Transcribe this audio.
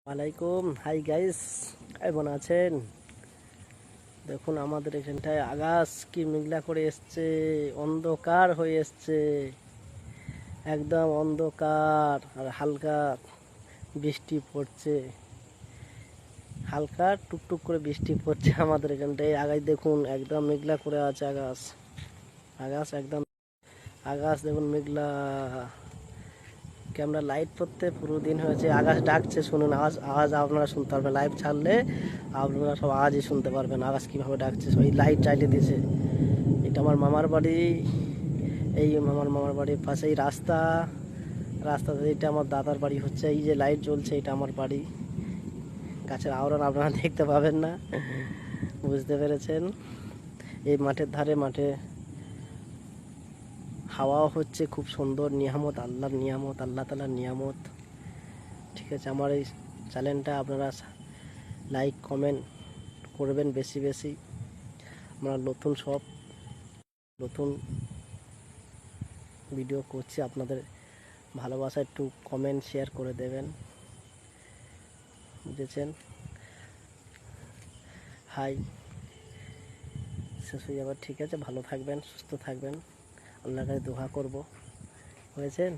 ওয়ালাইকুম hi guys, কেমন আছেন? দেখুন আমাদের এখানটায় আকাশ কি মেঘলা করে এসছে, অন্ধকার হয়ে এসছে, একদম অন্ধকার। আর হালকা বৃষ্টি পড়ছে, হালকা টুকটুক করে বৃষ্টি পড়ছে আমাদের এখানটায়। আকাশ দেখুন একদম মেঘলা করে আছে, আকাশ আকাশ একদম আকাশ দেখুন মেঘলা। ক্যামেরা লাইট পড়তে পুরো দিন হয়েছে। আকাশ ডাকছে, শুনুন আওয়াজ আওয়াজ আপনারা শুনতে পারবেন। লাইভ ছাড়লে আপনারা সব আওয়াজই শুনতে পারবেন, আকাশ কীভাবে ডাকছে। ওই লাইট চালিয়ে দিয়েছে। এটা আমার মামার বাড়ি, এই আমার মামার বাড়ির পাশেই রাস্তা, রাস্তাতে এটা আমার দাদার বাড়ি হচ্ছে। এই যে লাইট জ্বলছে এটা আমার বাড়ি। গাছের আওরণ আপনারা দেখতে পাবেন না, বুঝতে পেরেছেন। এই মাঠের ধারে মাঠে হাওয়াও হচ্ছে খুব সুন্দর, নিয়ামত আল্লাহর নিয়ামত, আল্লাহ তাআলার নিয়ামত। ঠিক আছে, আমার এই চ্যানেলটা আপনারা লাইক কমেন্ট করবেন বেশি বেশি। আমরা নতুন ভিডিও করছি, আপনাদের ভালোবাসা একটু কমেন্ট শেয়ার করে দেবেন, বুঝেছেন। হাই, শেষ হয়ে যাবার। ঠিক আছে, ভালো থাকবেন, সুস্থ থাকবেন, আল্লাহর কাছে দোয়া করব, হয়েছেন।